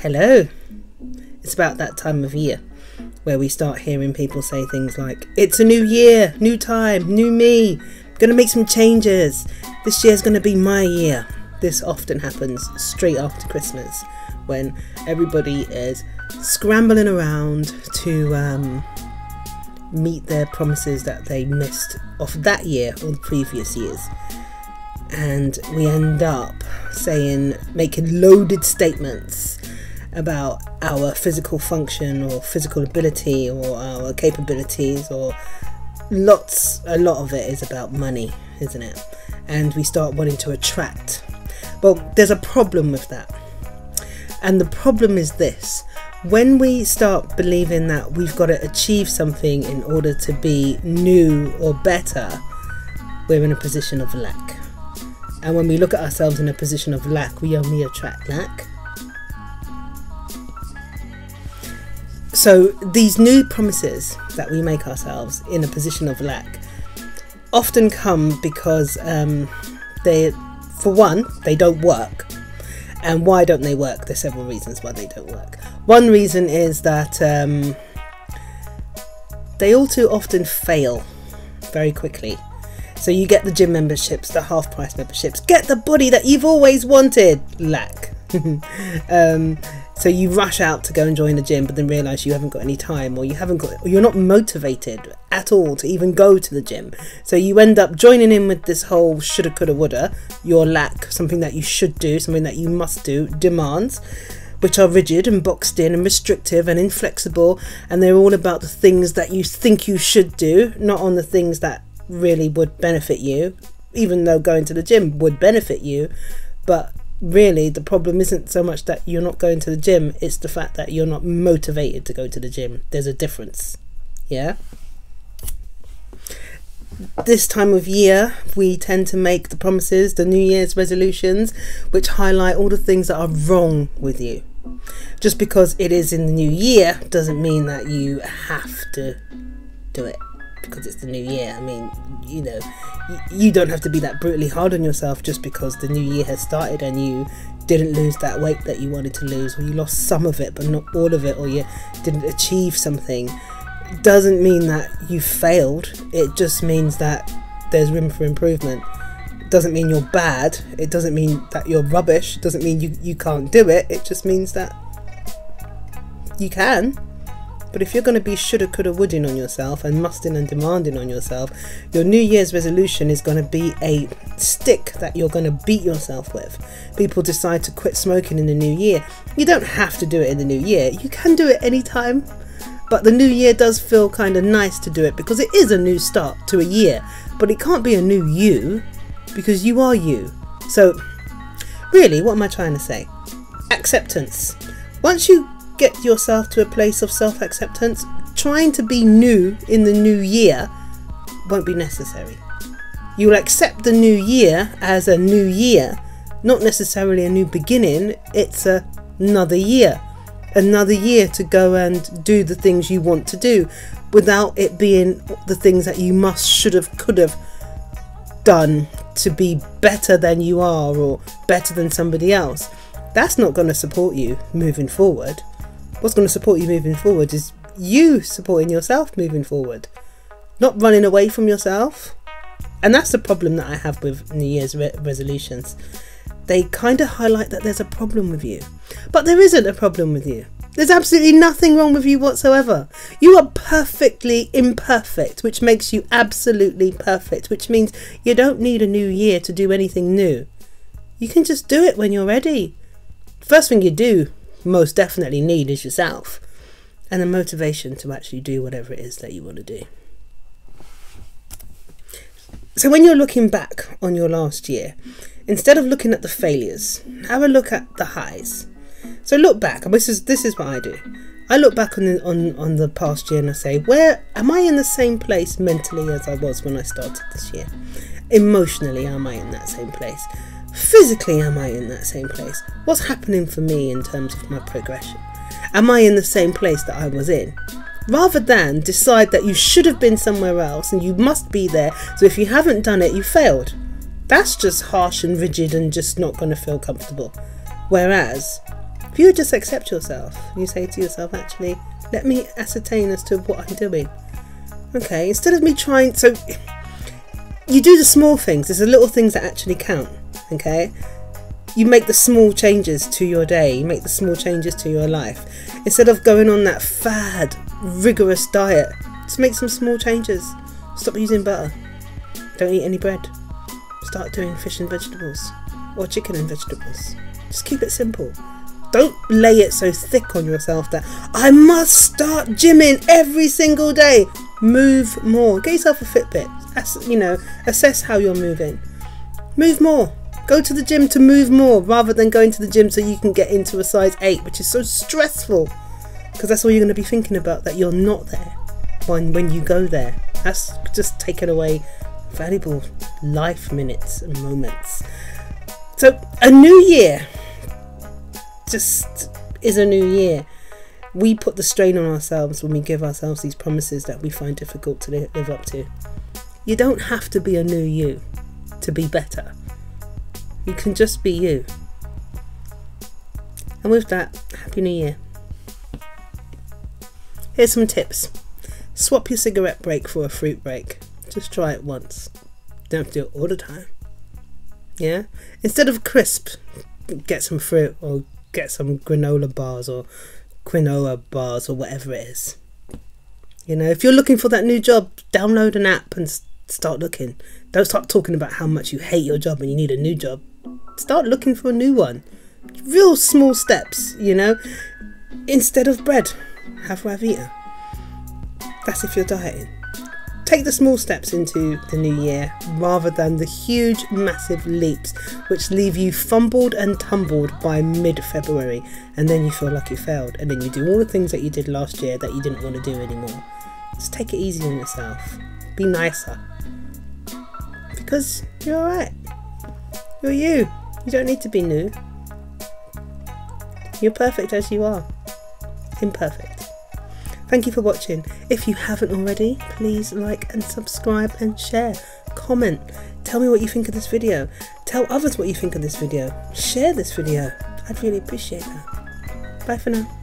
Hello. It's about that time of year where we start hearing people say things like, it's a new year, new time, new me, gonna make some changes, this year's gonna be my year. This often happens straight after Christmas when everybody is scrambling around to meet their promises that they missed of that year or the previous years. And we end up making loaded statements about our physical function or physical ability or our capabilities, or a lot of it is about money, isn't it? And we start wanting to attract. Well, there's a problem with that. And the problem is this: when we start believing that we've got to achieve something in order to be new or better, we're in a position of lack. And when we look at ourselves in a position of lack, we only attract lack. So these new promises that we make ourselves in a position of lack often come because for one, they don't work. And why don't they work? There's several reasons why they don't work. One reason is that they all too often fail very quickly. So you get the gym memberships, the half price memberships, get the body that you've always wanted, lack. So you rush out to go and join the gym, but then realise you haven't got any time, or you're not motivated at all to even go to the gym. So you end up joining in with this whole shoulda, coulda, woulda, your lack, something that you should do, something that you must do, demands, which are rigid and boxed in and restrictive and inflexible, and they're all about the things that you think you should do, not on the things that really would benefit you, even though going to the gym would benefit you. But really the problem isn't so much that you're not going to the gym, it's the fact that you're not motivated to go to the gym. There's a difference. Yeah, this time of year we tend to make the promises, the New Year's resolutions, which highlight all the things that are wrong with you. Just because it is in the new year doesn't mean that you have to do it because it's the new year. I mean, you know, you don't have to be that brutally hard on yourself just because the new year has started and you didn't lose that weight that you wanted to lose, or you lost some of it but not all of it, or you didn't achieve something. It doesn't mean that you failed. It just means that there's room for improvement. It doesn't mean you're bad. It doesn't mean that you're rubbish. It doesn't mean you can't do it. It just means that you can. But if you're going to be shoulda, coulda, woulda on yourself and musting and demanding on yourself, your New Year's resolution is going to be a stick that you're going to beat yourself with. People decide to quit smoking in the new year. You don't have to do it in the new year. You can do it anytime. But the new year does feel kind of nice to do it because it is a new start to a year. But it can't be a new you because you are you. So really, what am I trying to say? Acceptance. Once you get yourself to a place of self-acceptance, trying to be new in the new year won't be necessary. You will accept the new year as a new year, not necessarily a new beginning. It's another year to go and do the things you want to do without it being the things that you must, should have, could have done to be better than you are or better than somebody else. That's not going to support you moving forward. What's going to support you moving forward is you supporting yourself moving forward, not running away from yourself. And that's the problem that I have with New Year's resolutions. They kind of highlight that there's a problem with you, but there isn't a problem with you. There's absolutely nothing wrong with you whatsoever. You are perfectly imperfect, which makes you absolutely perfect, which means you don't need a new year to do anything new. You can just do it when you're ready. First thing you do most definitely need is yourself and the motivation to actually do whatever it is that you want to do. So when you're looking back on your last year, instead of looking at the failures, have a look at the highs. So look back, and this is what I do. I look back on the past year and I say, where am I in the same place mentally as I was when I started this year? Emotionally, am I in that same place? Physically, am I in that same place? What's happening for me in terms of my progression? Am I in the same place that I was in? Rather than decide that you should have been somewhere else and you must be there, so if you haven't done it, you failed. That's just harsh and rigid and just not going to feel comfortable. Whereas If you just accept yourself, you say to yourself, actually, let me ascertain as to what I'm doing. Okay, instead of me trying, so you do the small things. There's the little things that actually count. Okay, you make the small changes to your day. You make the small changes to your life. Instead of going on that fad, rigorous diet, just make some small changes. Stop using butter. Don't eat any bread. Start doing fish and vegetables, or chicken and vegetables. Just keep it simple. Don't lay it so thick on yourself that I must start gymming every single day. Move more. Get yourself a Fitbit. Assess how you're moving. Move more. Go to the gym to move more, rather than going to the gym so you can get into a size 8, which is so stressful, because that's all you're going to be thinking about, that you're not there when you go there. That's just taken away valuable life minutes and moments. So a new year just is a new year. We put the strain on ourselves when we give ourselves these promises that we find difficult to live up to. You don't have to be a new you to be better. You can just be you. And with that, Happy New Year. Here's some tips. Swap your cigarette break for a fruit break. Just try it once. Don't have to do it all the time. Yeah? Instead of crisp, get some fruit, or get some granola bars or quinoa bars or whatever it is. If you're looking for that new job, download an app and start looking. Don't start talking about how much you hate your job and you need a new job. Start looking for a new one. Real small steps, Instead of bread, have Ravita. That's if you're dieting. Take the small steps into the new year, rather than the huge, massive leaps which leave you fumbled and tumbled by mid-February, and then you feel like you failed, and then you do all the things that you did last year that you didn't want to do anymore. Just take it easy on yourself. Be nicer. Because you're alright. You're you. You don't need to be new. You're perfect as you are. Imperfect. Thank you for watching. If you haven't already, please like and subscribe and share. Comment. Tell me what you think of this video. Tell others what you think of this video. Share this video. I'd really appreciate that. Bye for now.